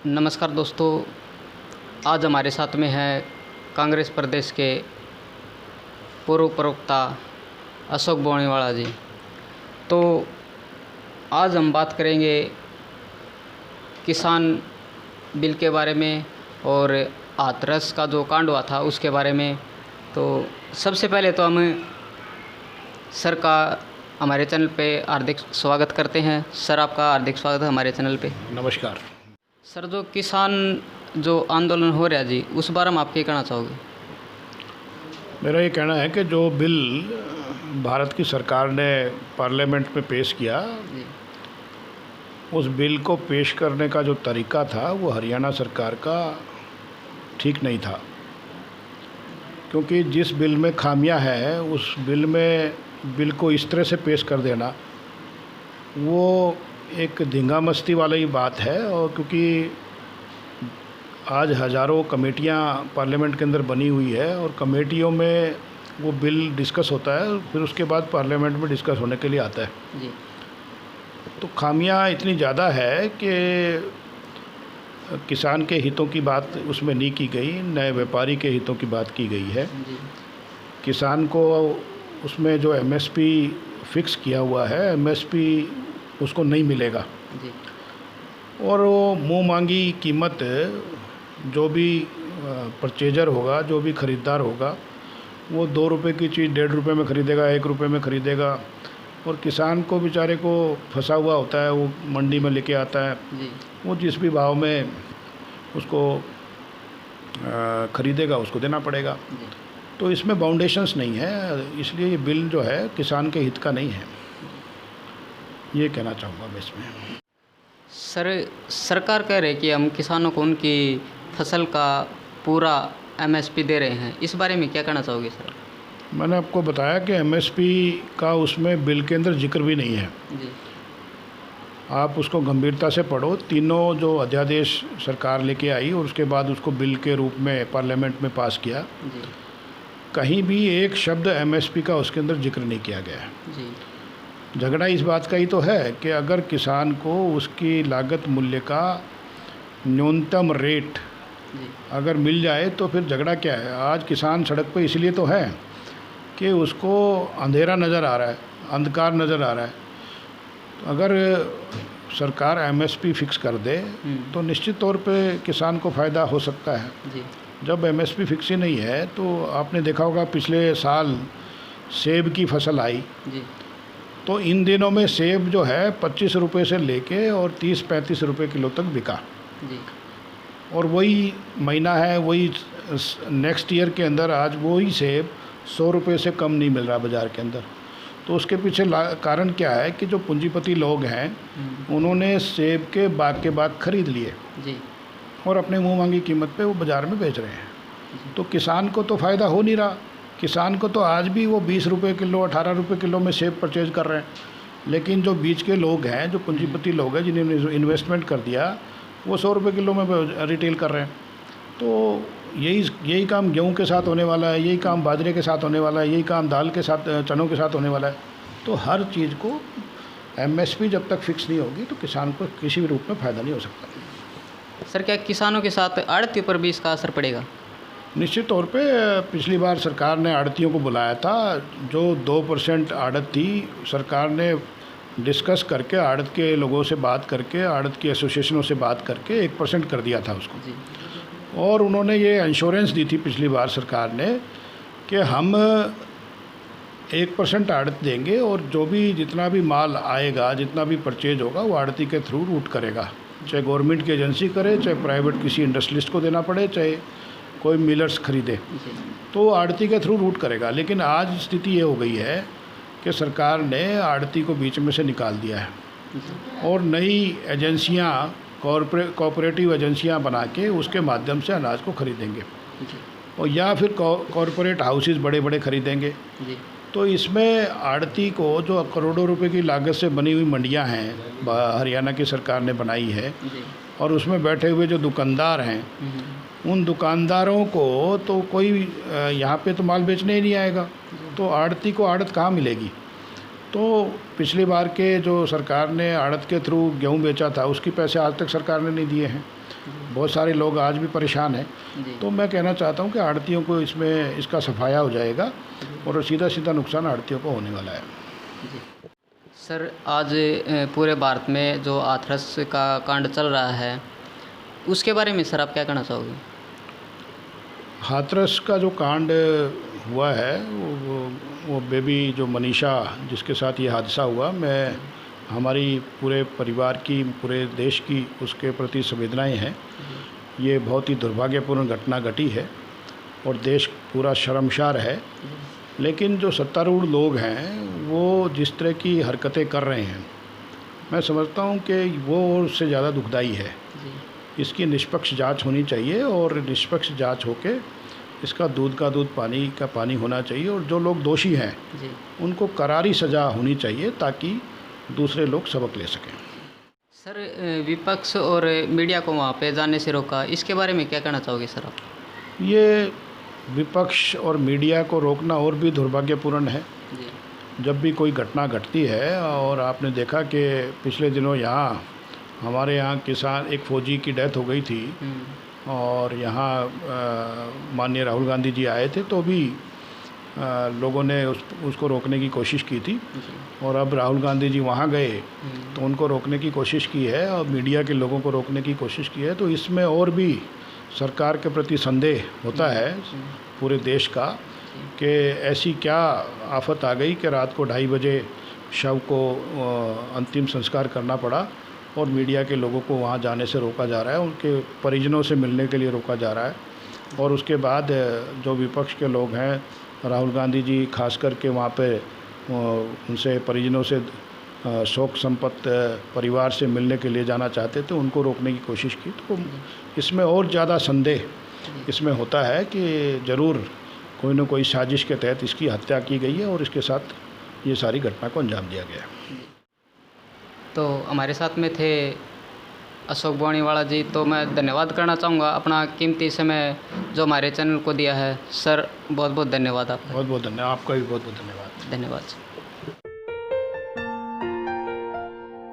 नमस्कार दोस्तों, आज हमारे साथ में है कांग्रेस प्रदेश के पूर्व प्रवक्ता अशोक बोनीवाला जी। तो आज हम बात करेंगे किसान बिल के बारे में और हाथरस का जो कांड हुआ था उसके बारे में। तो सबसे पहले तो हम सर का हमारे चैनल पे हार्दिक स्वागत करते हैं। सर, आपका हार्दिक स्वागत है हमारे चैनल पे। नमस्कार सर, जो किसान जो आंदोलन हो रहा है जी, उस बारे में आप क्या कहना चाहोगे? मेरा ये कहना है कि जो बिल भारत की सरकार ने पार्लियामेंट में पेश किया, जी उस बिल को पेश करने का जो तरीका था वो हरियाणा सरकार का ठीक नहीं था। क्योंकि जिस बिल में खामियां हैं उस बिल को इस तरह से पेश कर देना वो एक धींगा मस्ती वाली बात है। और क्योंकि आज हज़ारों कमेटियां पार्लियामेंट के अंदर बनी हुई है और कमेटियों में वो बिल डिस्कस होता है, फिर उसके बाद पार्लियामेंट में डिस्कस होने के लिए आता है। जी तो खामियां इतनी ज़्यादा है कि किसान के हितों की बात उसमें नहीं की गई, नए व्यापारी के हितों की बात की गई है। जी किसान को उसमें जो एमएसपी फिक्स किया हुआ है, एमएसपी उसको नहीं मिलेगा। जी और वो मुँह मांगी कीमत जो भी परचेजर होगा, जो भी ख़रीदार होगा, वो 2 रुपये की चीज़ 1.5 रुपये में ख़रीदेगा, 1 रुपये में ख़रीदेगा। और किसान को बेचारे को फंसा हुआ होता है, वो मंडी में लेके आता है, जी वो जिस भी भाव में उसको ख़रीदेगा उसको देना पड़ेगा। जी तो इसमें बाउंडेशंस नहीं है, इसलिए ये बिल जो है किसान के हित का नहीं है, ये कहना चाहूँगा मैं इसमें। सर, सरकार कह रही है कि हम किसानों को उनकी फसल का पूरा एमएसपी दे रहे हैं, इस बारे में क्या कहना चाहोगे सर? मैंने आपको बताया कि एमएसपी का उसमें बिल के अंदर जिक्र भी नहीं है। जी आप उसको गंभीरता से पढ़ो। तीनों जो अध्यादेश सरकार लेके आई और उसके बाद उसको बिल के रूप में पार्लियामेंट में पास किया, जी कहीं भी एक शब्द एमएसपी का उसके अंदर जिक्र नहीं किया गया है। जी झगड़ा इस बात का ही तो है कि अगर किसान को उसकी लागत मूल्य का न्यूनतम रेट जी अगर मिल जाए तो फिर झगड़ा क्या है। आज किसान सड़क पे इसलिए तो है कि उसको अंधेरा नज़र आ रहा है, अंधकार नज़र आ रहा है। अगर सरकार एमएसपी फिक्स कर दे तो निश्चित तौर पे किसान को फ़ायदा हो सकता है। जी जब एमएसपी फिक्स ही नहीं है तो आपने देखा होगा पिछले साल सेब की फसल आई, जी तो इन दिनों में सेब जो है 25 रुपये से लेके और 30-35 रुपये किलो तक बिका। जी और वही महीना है, वही नेक्स्ट ईयर के अंदर आज वही सेब 100 रुपये से कम नहीं मिल रहा बाज़ार के अंदर। तो उसके पीछे कारण क्या है कि जो पूंजीपति लोग हैं उन्होंने सेब के बाग खरीद लिए जी और अपने मुँह मांगी कीमत पे वो बाज़ार में बेच रहे हैं। तो किसान को तो फ़ायदा हो नहीं रहा। किसान को तो आज भी वो 20 रुपये किलो 18 रुपये किलो में सेब परचेज कर रहे हैं, लेकिन जो बीच के लोग हैं, जो पूंजीपति लोग हैं जिन्होंने इन्वेस्टमेंट कर दिया, वो 100 रुपये किलो में रिटेल कर रहे हैं। तो यही काम गेहूं के साथ होने वाला है, यही काम बाजरे के साथ होने वाला है, यही काम दाल के साथ, चनों के साथ होने वाला है। तो हर चीज़ को एमएसपी जब तक फिक्स नहीं होगी तो किसान को किसी भी रूप में फ़ायदा नहीं हो सकता। सर, क्या किसानों के साथ आड़तियों पर भी इसका असर पड़ेगा? निश्चित तौर पे पिछली बार सरकार ने आड़तियों को बुलाया था। जो 2% आड़त थी, सरकार ने डिस्कस करके आड़त के लोगों से बात करके, आड़त की एसोसिएशनों से बात करके 1% कर दिया था उसको। जी और उन्होंने ये इंश्योरेंस दी थी पिछली बार सरकार ने कि हम 1% आड़त देंगे और जो भी जितना भी माल आएगा, जितना भी परचेज होगा, वो आड़ती के थ्रू रूट करेगा। चाहे गवर्नमेंट की एजेंसी करे, चाहे प्राइवेट किसी इंडस्ट्रियलिस्ट को देना पड़े, चाहे कोई मिलर्स खरीदे, तो आड़ती के थ्रू रूट करेगा। लेकिन आज स्थिति ये हो गई है कि सरकार ने आड़ती को बीच में से निकाल दिया है और नई एजेंसियां, कोऑपरेटिव एजेंसियां बना के उसके माध्यम से अनाज को खरीदेंगे और या फिर कॉरपोरेट हाउसेस बड़े बड़े खरीदेंगे। जी तो इसमें आड़ती को जो करोड़ों रुपए की लागत से बनी हुई मंडियां हैं, हरियाणा की सरकार ने बनाई है, जी और उसमें बैठे हुए जो दुकानदार हैं, उन दुकानदारों को तो कोई यहाँ पे तो माल बेचने ही नहीं आएगा, तो आड़ती को आड़त कहाँ मिलेगी। तो पिछली बार के जो सरकार ने आड़त के थ्रू गेहूं बेचा था उसके पैसे आज तक सरकार ने नहीं दिए हैं। बहुत सारे लोग आज भी परेशान हैं। तो मैं कहना चाहता हूं कि आड़तियों को इसमें इसका सफाया हो जाएगा और सीधा सीधा नुकसान आड़तियों को होने वाला है। सर, आज पूरे भारत में जो हाथरस का कांड चल रहा है उसके बारे में सर आप क्या कहना चाहोगे? हाथरस का जो कांड हुआ है वो बेबी जो मनीषा जिसके साथ ये हादसा हुआ, मैं हमारी पूरे परिवार की, पूरे देश की उसके प्रति संवेदनाएं हैं। ये बहुत ही दुर्भाग्यपूर्ण घटना घटी है और देश पूरा शर्मसार है। लेकिन जो सत्तारूढ़ लोग हैं वो जिस तरह की हरकतें कर रहे हैं, मैं समझता हूं कि वो उससे ज़्यादा दुखदाई है। इसकी निष्पक्ष जांच होनी चाहिए और निष्पक्ष जांच होके इसका दूध का दूध, पानी का पानी होना चाहिए और जो लोग दोषी हैं उनको करारी सज़ा होनी चाहिए ताकि दूसरे लोग सबक ले सकें। सर, विपक्ष और मीडिया को वहाँ पे जाने से रोका, इसके बारे में क्या कहना चाहोगे सर आप? ये विपक्ष और मीडिया को रोकना और भी दुर्भाग्यपूर्ण है। जब भी कोई घटना घटती है, और आपने देखा कि पिछले दिनों यहाँ हमारे यहाँ किसान, एक फौजी की डेथ हो गई थी और यहाँ माननीय राहुल गांधी जी आए थे तो भी लोगों ने उसको रोकने की कोशिश की थी। और अब राहुल गांधी जी वहाँ गए तो उनको रोकने की कोशिश की है और मीडिया के लोगों को रोकने की कोशिश की है। तो इसमें और भी सरकार के प्रति संदेह होता है पूरे देश का कि ऐसी क्या आफत आ गई कि रात को 2:30 बजे शव को अंतिम संस्कार करना पड़ा और मीडिया के लोगों को वहाँ जाने से रोका जा रहा है, उनके परिजनों से मिलने के लिए रोका जा रहा है। और उसके बाद जो विपक्ष के लोग हैं, राहुल गांधी जी खास करके वहाँ पे उनसे परिजनों से शोक संपत्त परिवार से मिलने के लिए जाना चाहते थे, उनको रोकने की कोशिश की। तो इसमें और ज़्यादा संदेह इसमें होता है कि ज़रूर कोई न कोई साजिश के तहत इसकी हत्या की गई है और इसके साथ ये सारी घटना को अंजाम दिया गया है। तो हमारे साथ में थे अशोक बोनीवाला जी, तो मैं धन्यवाद करना चाहूँगा अपना कीमती समय जो हमारे चैनल को दिया है। सर, बहुत बहुत धन्यवाद आपका। बहुत बहुत धन्यवाद, आपका भी बहुत बहुत धन्यवाद। धन्यवाद।